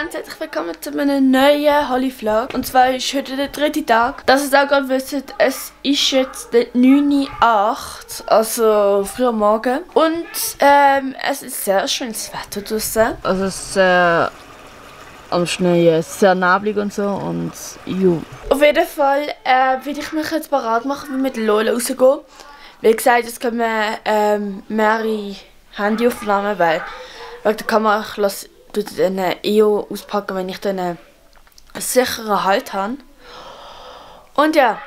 ganz herzlich willkommen zu einem neuen Holly-Vlog. Und zwar ist heute der 3. Tag. Dass ihr es auch gerade wisst, es ist jetzt der 9:08 Uhr, also früh am Morgen. Und es ist sehr schönes Wetter draußen. Also es ist sehr am Schnee, sehr neblig und so und jo. Auf jeden Fall will ich mich jetzt bereit machen, wie mit Lola rausgehen. Wie gesagt, jetzt können wir mehrere Handyaufnahmen, weil wegen der Kamera ich lasse den EO auspacken, wenn ich dann einen sicheren Halt habe. Und ja,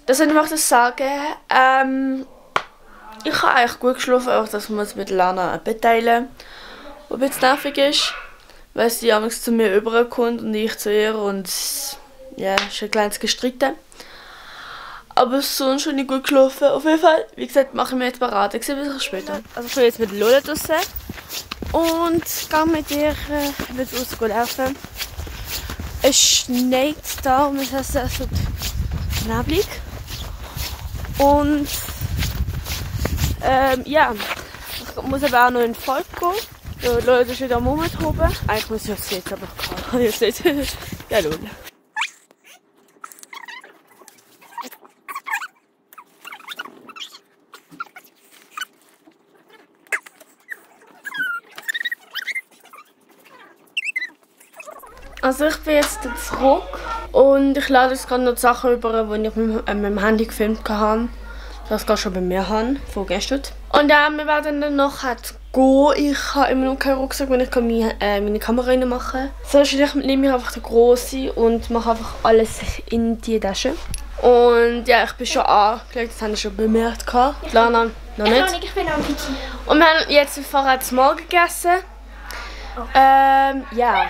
das soll ich noch sagen. Ich habe eigentlich gut geschlafen, auch dass wir uns mit Lana ein Bett teilen, was ein bisschen nervig ist, weil sie abends zu mir überkommt und ich zu ihr und ja, ist ein kleines Gestritten. Aber sonst schon nicht gut geschlafen. Auf jeden Fall, wie gesagt, mache ich mir jetzt bereit. Ich sehe mich später. Also ich bin jetzt mit Lola draussen und gehe mit ihr rauslaufen. Es schneit da und es ist also neblig. Und ja, ich muss aber auch noch in den Volk gehen. Lola ist wieder am Rumtoben. Eigentlich muss ich das jetzt, aber ich kann jetzt nicht. Ja, Lola. Also ich bin jetzt zurück und ich lade jetzt gerade noch die Sachen über, die ich mit meinem Handy gefilmt habe. Das ich schon bei mir habe, von gestern. Und wir werden dann nachher gehen. Ich habe immer noch keinen Rucksack, wenn ich meine Kamera reinmachen kann. Sonst nehme ich einfach den grossen und mache einfach alles in die Tasche. Und ja, ich bin schon angelegt, das habe ich schon bemerkt. Lana noch nicht. Ich bin am Pizza. Und wir haben jetzt vorher zum Morgen gegessen. Oh. Ja.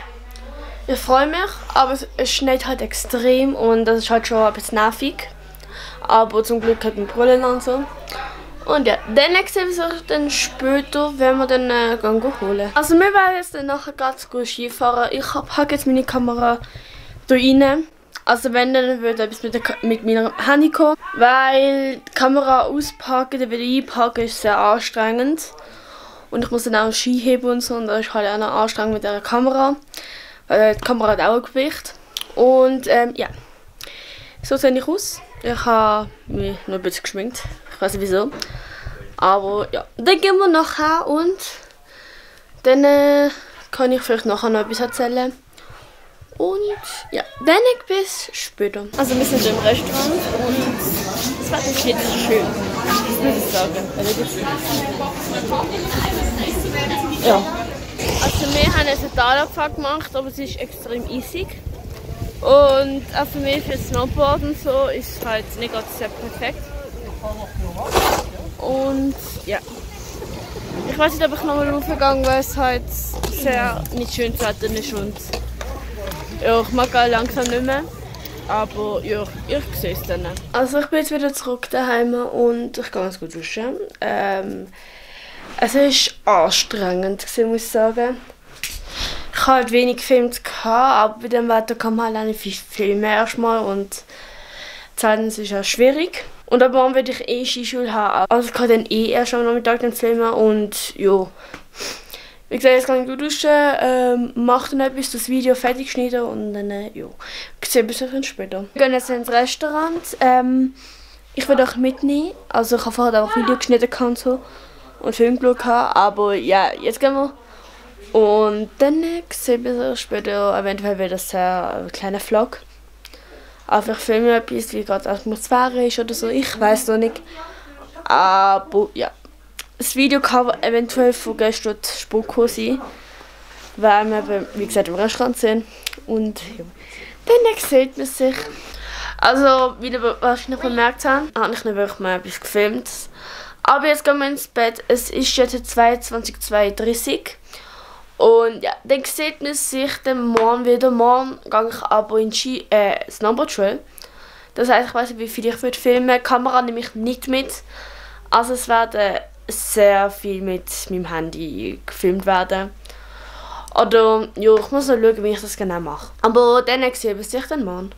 Ich freue mich, aber es schneit halt extrem und das ist halt schon ein bisschen nervig. Aber zum Glück hat man Brüllen und so. Und ja, dann sehen wir uns dann später, wenn wir dann gehen holen. Also wir werden jetzt dann nachher ganz gut Skifahren. Ich packe jetzt meine Kamera da rein. Also wenn, dann würde etwas mit meinem Handy kommen. Weil die Kamera auspacken, dann wieder einpacken ist sehr anstrengend. Und ich muss dann auch Ski heben und so und das ist halt auch noch anstrengend mit der Kamera. Die Kamera hat auch ein Gewicht. Und ja, so sehe ich aus. Ich habe mich noch ein bisschen geschminkt. Ich weiß nicht wieso. Aber ja, dann gehen wir nachher und dann kann ich vielleicht nachher noch etwas erzählen. Und ja, dann bis später. Also wir sind im Restaurant und das Wetter ist jetzt schön. Das muss ich sagen. Ja. Also wir haben eine Talabfahrt gemacht, aber sie ist extrem easy. Und auch für mich für Snowboard und so ist es halt nicht ganz sehr perfekt. Und ja. Ich weiß nicht, ob ich nochmal raufgegangen, weil es halt sehr nicht schön zu Wetter ist und ja, ich mag auch langsam nicht mehr. Aber ja, ich sehe es dann. Also ich bin jetzt wieder zurück daheim und ich gehe ganz gut duschen. Es war anstrengend, muss ich sagen. Ich habe halt wenig gefilmt, aber bei dem Wetter kann man halt auch nicht filmen erstmal und zweitens ist es auch schwierig. Und ab morgen werde ich Skischule haben. Also ich kann dann erst am Nachmittag dann filmen und ja. Wie gesagt, jetzt kann ich gut duschen, mache dann etwas, das Video fertig schneiden und dann ja. Ich sehe euch später. Wir gehen jetzt ins Restaurant. Ich will euch mitnehmen. Also ich habe vorher auch Video geschnitten und so. Und Film geschaut, aber ja, jetzt gehen wir. Und dann sehen wir später eventuell wieder ein kleiner Vlog. Einfach filmen etwas, wie gerade Atmosphäre ist oder so, ich weiß noch nicht. Aber ja, das Video kann eventuell von gestern Spoko sein, weil wir, wie gesagt, im Restaurant sind. Und ja, dann sieht man sich. Also, wie ihr wahrscheinlich bemerkt habt, habe ich nicht wirklich mal etwas gefilmt. Aber jetzt gehen wir ins Bett. Es ist jetzt 22:32 Uhr. Und ja, dann sieht man sich dann morgen wieder. Morgen gehe ich aber in Snowboard Trail. Das heisst, ich weiß nicht, wie viel ich filmen würde. Die Kamera nehme ich nicht mit. Also es werden sehr viel mit meinem Handy gefilmt werden. Oder ja, ich muss noch schauen, wie ich das genau mache. Aber dann sehen wir sich dann morgen.